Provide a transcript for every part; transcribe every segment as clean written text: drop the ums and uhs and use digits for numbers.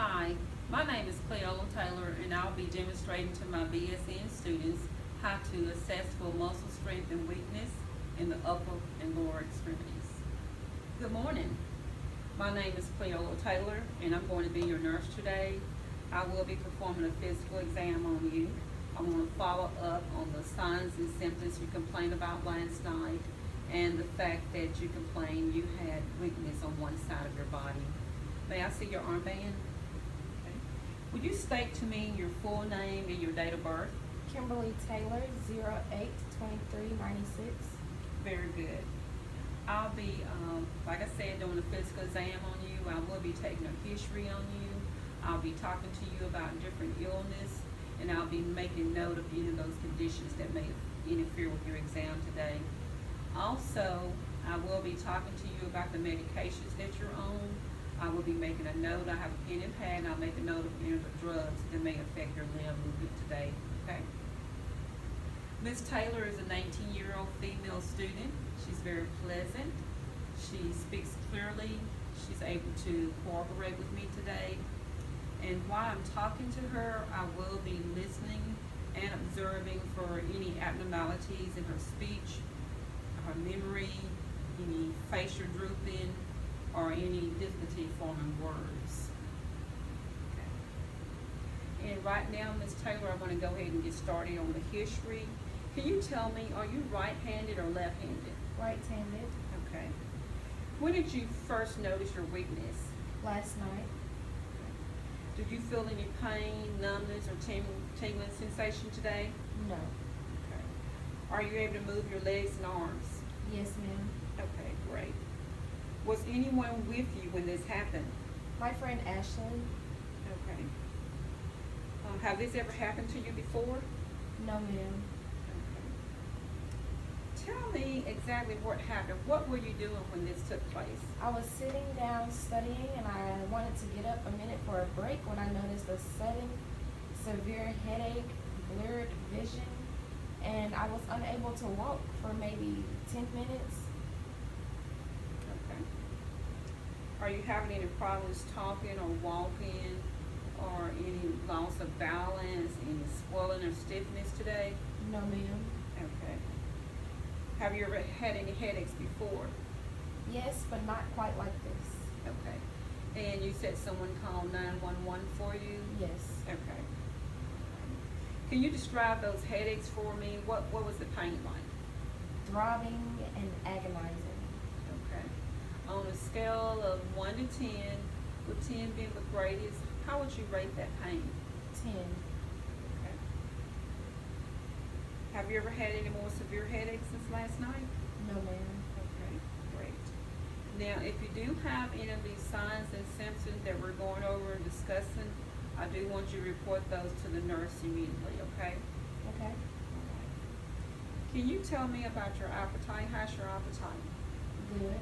Hi, my name is Cleola Taylor, and I'll be demonstrating to my BSN students how to assess for muscle strength and weakness in the upper and lower extremities. Good morning. My name is Cleola Taylor, and I'm going to be your nurse today. I will be performing a physical exam on you. I'm going to follow up on the signs and symptoms you complained about last night and the fact that you complained you had weakness on one side of your body. May I see your armband? Okay. Would you state to me your full name and your date of birth? Kimberly Taylor, 08-23-96. Very good. I'll be, like I said, doing a physical exam on you. I will be taking a history on you. I'll be talking to you about different illness, and I'll be making note of any of those conditions that may interfere with your exam today. Also, I will be talking to you about the medications that you're on. I will be making a note. I have a pen and pad, and I'll make a note of any of the drugs that may affect your limb movement today. Okay? Miss Taylor is a 19-year-old female student. She's very pleasant. She speaks clearly. She's able to cooperate with me today. And while I'm talking to her, I will be listening and observing for any abnormalities in her speech, her memory, any facial drooping, or any difficulty forming words. Okay. And right now, Ms. Taylor, I want to go ahead and get started on the history. Can you tell me, are you right-handed or left-handed? Right-handed. Okay. When did you first notice your weakness? Last night. Did you feel any pain, numbness, or tingling sensation today? No. Okay. Are you able to move your legs and arms? Yes, ma'am. Okay, great. Was anyone with you when this happened? My friend Ashley. Okay. Have this ever happened to you before? No, ma'am. Okay. Tell me exactly what happened. What were you doing when this took place? I was sitting down studying, and I wanted to get up a minute for a break when I noticed a sudden severe headache, blurred vision, and I was unable to walk for maybe 10 minutes. Okay. Are you having any problems talking or walking, or any loss of balance, any swelling or stiffness today? No, ma'am. Okay. Have you ever had any headaches before? Yes, but not quite like this. Okay. And you said someone called 911 for you? Yes. Okay. Can you describe those headaches for me? What was the pain like? Throbbing and agonizing. Okay. On a scale of 1 to 10, with 10 being the greatest, how would you rate that pain? 10. Okay. Have you ever had any more severe headaches since last night? No, ma'am. Okay, great. Now, if you do have any of these signs and symptoms that we're going over and discussing, I do want you to report those to the nurse immediately, okay? Okay. Can you tell me about your appetite? How's your appetite? Good.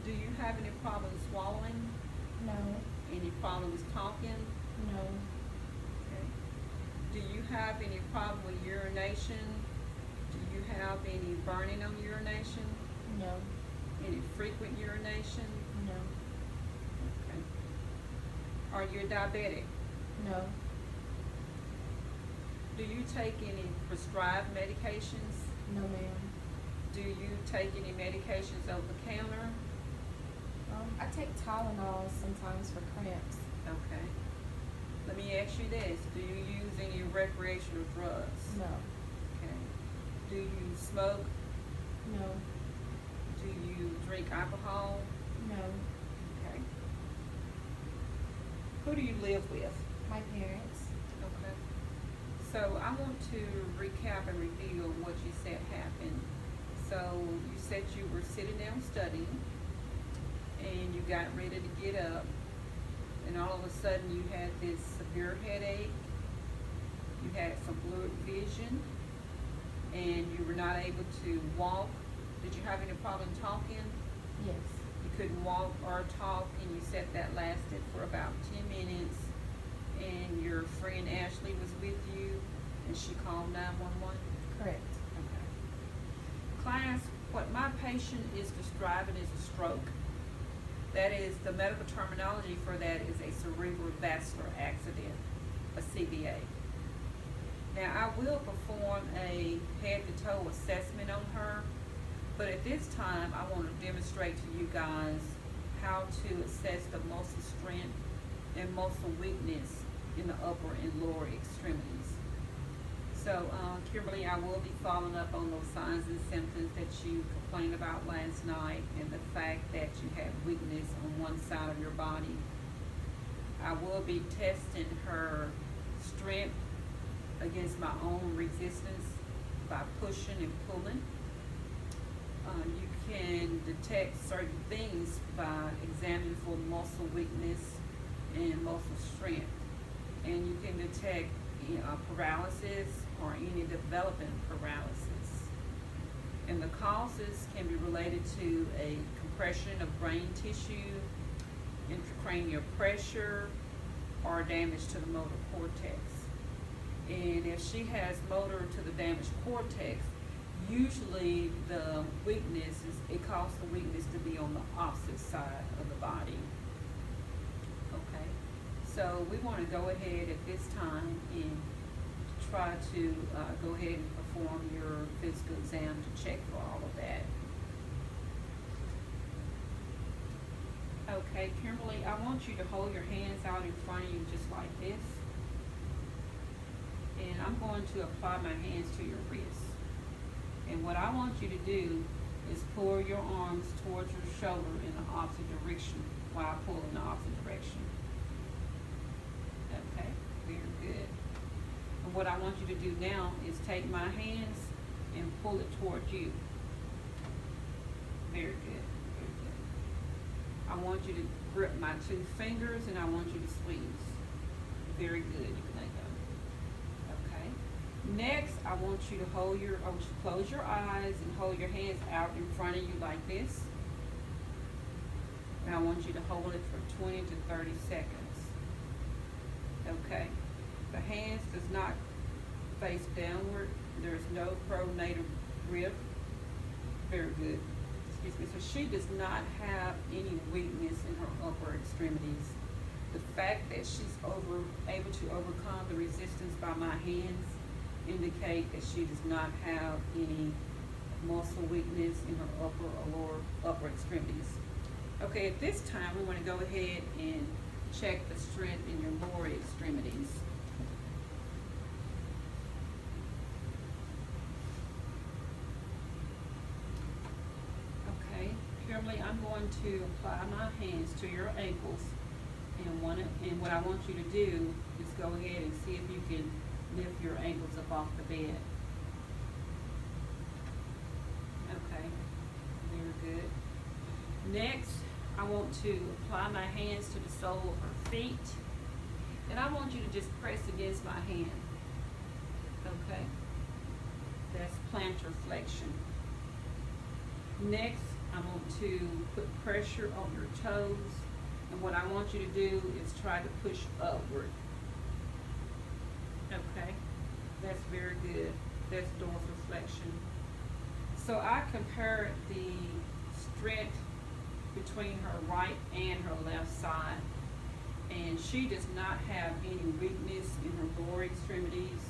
Do you have any problems swallowing? No. Any problems talking? No. Okay. Do you have any problem with urination? Do you have any burning on urination? No. Any frequent urination? No. Okay. Are you diabetic? No. Do you take any prescribed medications? No, ma'am. Do you take any medications over the counter? I take Tylenol sometimes for cramps. Okay. Let me ask you this. Do you use any recreational drugs? No. Okay. Do you smoke? No. Do you drink alcohol? No. Okay. Who do you live with? My parents. Okay. So I want to recap and review what you said happened. So you said you were sitting down studying, and you got ready to get up, and all of a sudden you had this severe headache, you had some blurred vision, and you were not able to walk. Did you have any problem talking? Yes. You couldn't walk or talk, and you said that lasted for about 10 minutes, and your friend Ashley was with you, and she called 911? Correct. Okay. Class, what my patient is describing is a stroke. That is, the medical terminology for that is a cerebral vascular accident, a CVA. Now, I will perform a head-to-toe assessment on her, but at this time, I want to demonstrate to you guys how to assess the muscle strength and muscle weakness in the upper and lower extremities. So, Kimberly, I will be following up on those signs and symptoms that you complained about last night and the fact that you had weakness on one side of your body. I will be testing her strength against my own resistance by pushing and pulling. You can detect certain things by examining for muscle weakness and muscle strength. And you can detect paralysis or any developing paralysis. And the causes can be related to a compression of brain tissue, intracranial pressure, or damage to the motor cortex. And if she has motor to the damaged cortex, usually the weakness it causes the weakness to be on the opposite side of the body. Okay, so we want to go ahead at this time and try to go ahead and perform your physical exam to check for all of that. Okay, Kimberly, I want you to hold your hands out in front of you just like this. And I'm going to apply my hands to your wrists. And what I want you to do is pull your arms towards your shoulder in the opposite direction while I pull in the opposite direction. Okay, very good. And what I want you to do now is take my hands and pull it towards you. Very good, very good. I want you to grip my two fingers and I want you to squeeze. Very good, you can let go. Okay. Next, I want you to close your eyes and hold your hands out in front of you like this. And I want you to hold it for 20 to 30 seconds. Okay. The hands does not face downward. There's no pronator grip. Very good. Excuse me. So she does not have any weakness in her upper extremities. The fact that she's able to overcome the resistance by my hands indicate that she does not have any muscle weakness in her upper or lower upper extremities. Okay, at this time we want to go ahead and check the strength in your lower extremities. Okay, Kimberly, I'm going to apply my hands to your ankles, and what I want you to do is go ahead and see if you can lift your ankles up off the bed. Okay, very good. Next, I want to apply my hands to the sole of her feet, and I want you to just press against my hand. Okay, that's plantar flexion. Next, I want to put pressure on your toes, and what I want you to do is try to push upward. Okay, that's very good. That's dorsiflexion. So I compare the strength between her right and her left side, and she does not have any weakness in her lower extremities,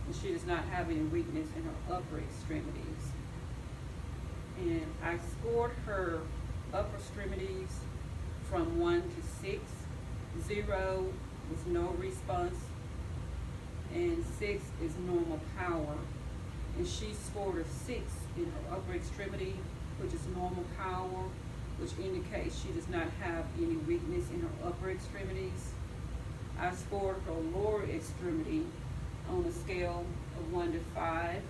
and she does not have any weakness in her upper extremities. And I scored her upper extremities from 1 to 6. 0 was no response, and 6 is normal power. And she scored a 6 in her upper extremity, which is normal power, which indicates she does not have any weakness in her upper extremities. I scored her lower extremity on a scale of 1 to 5,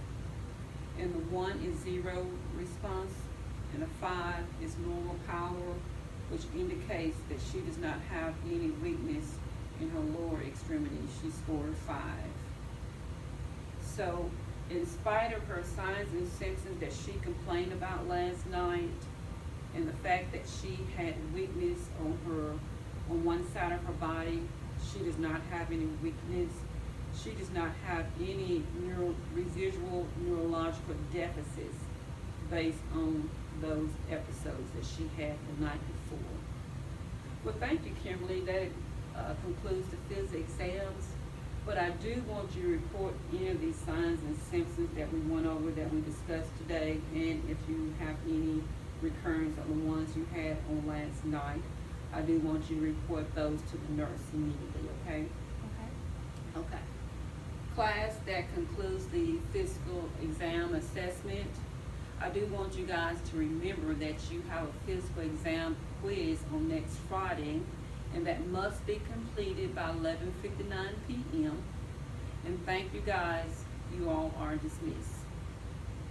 and the 1 is 0 response, and a 5 is normal power, which indicates that she does not have any weakness in her lower extremity. She scored 5. So, in spite of her signs and symptoms that she complained about last night, and the fact that she had weakness on one side of her body, she does not have any weakness. She does not have any residual neurological deficits based on those episodes that she had the night before. Well, thank you, Kimberly. That concludes the physics exams. But I do want you to report any of these signs and symptoms that we went over, that we discussed today, and if you have any recurrence of the ones you had on last night, I do want you to report those to the nurse immediately, okay? Okay. Okay. Class, that concludes the physical exam assessment. I do want you guys to remember that you have a physical exam quiz on next Friday, and that must be completed by 11:59 p.m. And thank you guys. You all are dismissed.